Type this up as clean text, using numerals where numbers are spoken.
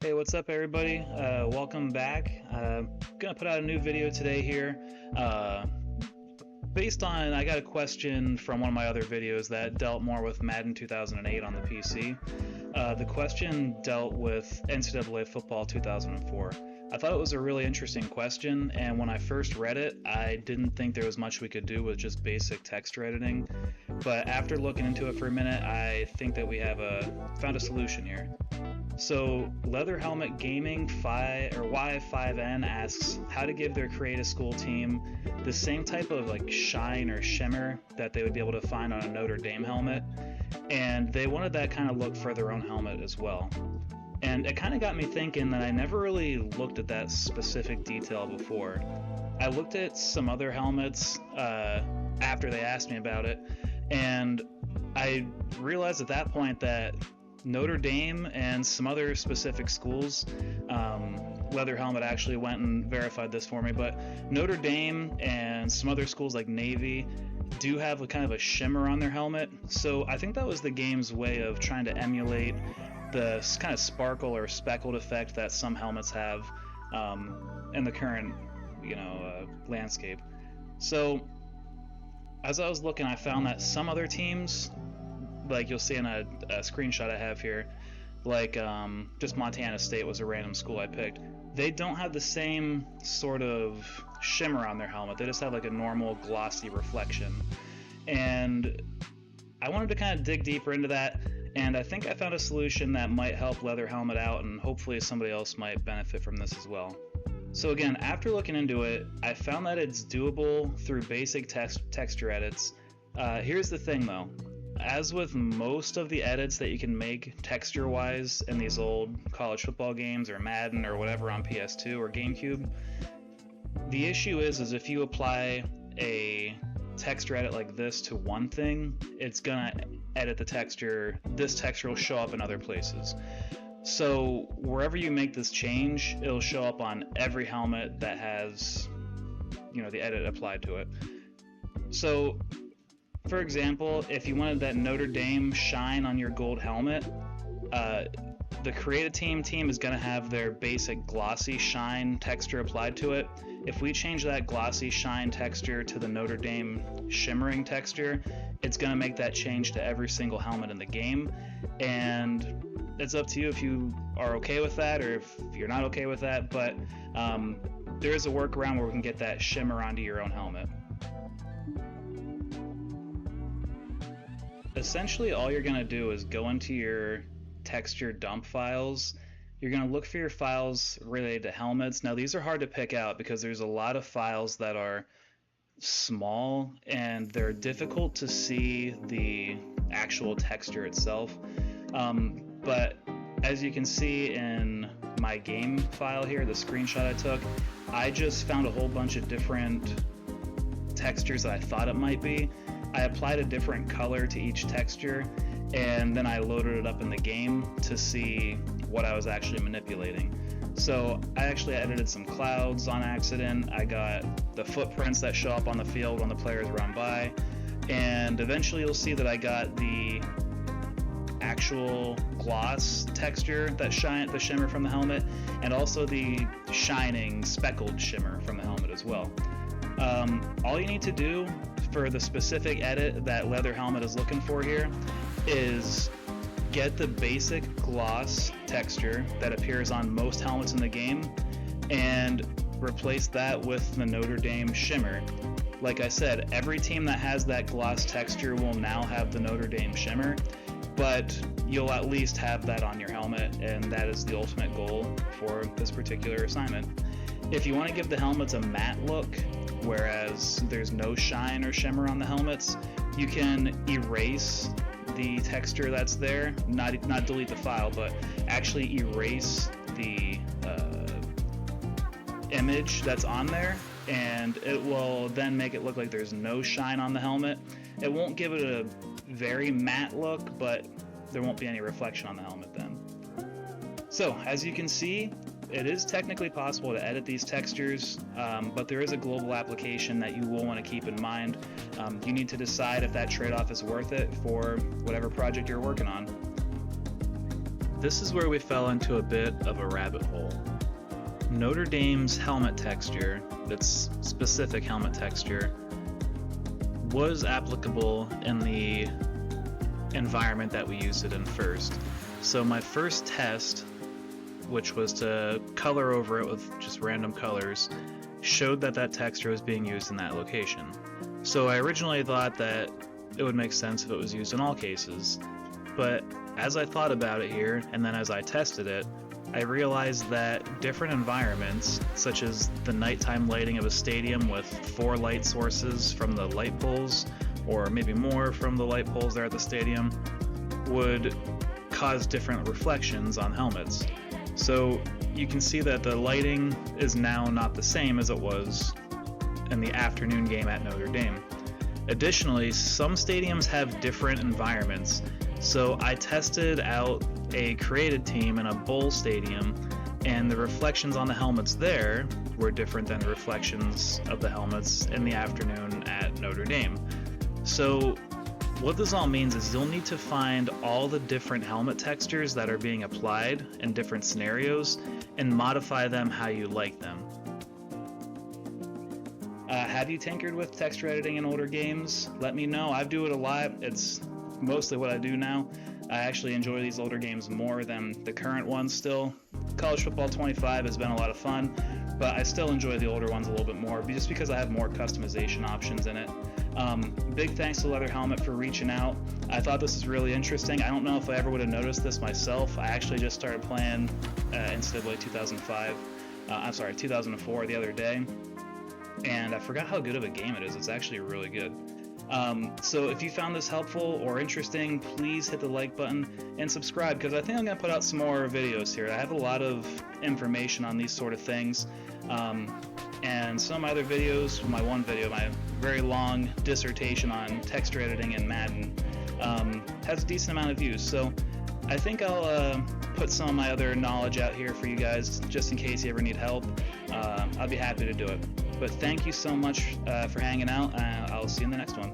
Hey, what's up, everybody? Welcome back. Gonna put out a new video today here. Based on, I got a question from one of my other videos that dealt more with Madden 2008 on the PC. The question dealt with NCAA football 2004. I thought it was a really interesting question, and when I first read it, I didn't think there was much we could do with just basic text editing. But after looking into it for a minute, I think that we have found a solution here. So Leather Helmet Gaming Y5N asks how to give their create a school team the same type of like shine or shimmer that they would be able to find on a Notre Dame helmet, and they wanted that kind of look for their own helmet as well. And it kind of got me thinking that I never really looked at that specific detail before. I looked at some other helmets after they asked me about it, and I realized at that point that Notre Dame and some other specific schools, Leather Helmet actually went and verified this for me, but Notre Dame and some other schools like Navy do have a kind of a shimmer on their helmet. So I think that was the game's way of trying to emulate the kind of sparkle or speckled effect that some helmets have in the current, landscape. So as I was looking, I found that some other teams, like you'll see in a screenshot I have here, like just Montana State was a random school I picked. They don't have the same sort of shimmer on their helmet. They just have like a normal glossy reflection. And I wanted to kind of dig deeper into that, and I think I found a solution that might help Leather Helmet out, and hopefully somebody else might benefit from this as well. So again, after looking into it, I found that it's doable through basic texture edits. Here's the thing though. As with most of the edits that you can make texture-wise in these old college football games or Madden or whatever on PS2 or Gamecube, the issue is if you apply a texture edit like this to one thing, it's gonna edit the texture. This texture will show up in other places. So wherever you make this change, it'll show up on every helmet that has, the edit applied to it. So for example, if you wanted that Notre Dame shine on your gold helmet, the Create a team is going to have their basic glossy shine texture applied to it. If we change that glossy shine texture to the Notre Dame shimmering texture, it's going to make that change to every single helmet in the game. And it's up to you if you are okay with that or if you're not okay with that, but there is a workaround where we can get that shimmer onto your own helmet. Essentially, all you're going to do is go into your texture dump files. You're going to look for your files related to helmets. Now, these are hard to pick out because there's a lot of files that are small and they're difficult to see the actual texture itself. But as you can see in my game file here, the screenshot I took, I just found a whole bunch of different textures that I thought it might be. I applied a different color to each texture, and then I loaded it up in the game to see what I was actually manipulating. So I actually edited some clouds on accident. I got the footprints that show up on the field when the players run by, and eventually you'll see that I got the actual gloss texture that the shimmer from the helmet, and also the shining speckled shimmer from the helmet as well. All you need to do for the specific edit that Leather Helmet is looking for here is get the basic gloss texture that appears on most helmets in the game and replace that with the Notre Dame shimmer. Like I said, every team that has that gloss texture will now have the Notre Dame shimmer, but you'll at least have that on your helmet, and that is the ultimate goal for this particular assignment. If you want to give the helmets a matte look, whereas there's no shine or shimmer on the helmets, you can erase the texture that's there, not delete the file, but actually erase the image that's on there, and it will then make it look like there's no shine on the helmet. It won't give it a very matte look, but there won't be any reflection on the helmet then. So as you can see, it is technically possible to edit these textures, but there is a global application that you will want to keep in mind. You need to decide if that trade-off is worth it for whatever project you're working on. this is where we fell into a bit of a rabbit hole. Notre Dame's helmet texture, its specific helmet texture, was applicable in the environment that we used it in first. So my first test, which was to color over it with just random colors, showed that that texture was being used in that location. So I originally thought that it would make sense if it was used in all cases, but as I thought about it here, and then as I tested it, I realized that different environments, such as the nighttime lighting of a stadium with 4 light sources from the light poles, or maybe more from the light poles there at the stadium, would cause different reflections on helmets. So you can see that the lighting is now not the same as it was in the afternoon game at Notre Dame. Additionally, some stadiums have different environments. So I tested out a created team in a bowl stadium, and the reflections on the helmets there were different than the reflections of the helmets in the afternoon at Notre Dame. So what this all means is you'll need to find all the different helmet textures that are being applied in different scenarios and modify them how you like them. Have you tinkered with texture editing in older games? Let me know. I do it a lot. It's mostly what I do now. I actually enjoy these older games more than the current ones still. College Football 25 has been a lot of fun, but I still enjoy the older ones a little bit more just because I have more customization options in it. Big thanks to Leather Helmet for reaching out. I thought this was really interesting. I don't know if I ever would have noticed this myself. I actually just started playing NCAA 2004 the other day, and I forgot how good of a game it is. It's actually really good. So if you found this helpful or interesting, please hit the like button and subscribe, because I think I'm going to put out some more videos here. I have a lot of information on these sort of things, and some of my other videos, my very long dissertation on texture editing in Madden, has a decent amount of views. So I think I'll put some of my other knowledge out here for you guys, just in case you ever need help. I'd be happy to do it. But thank you so much for hanging out, and I'll see you in the next one.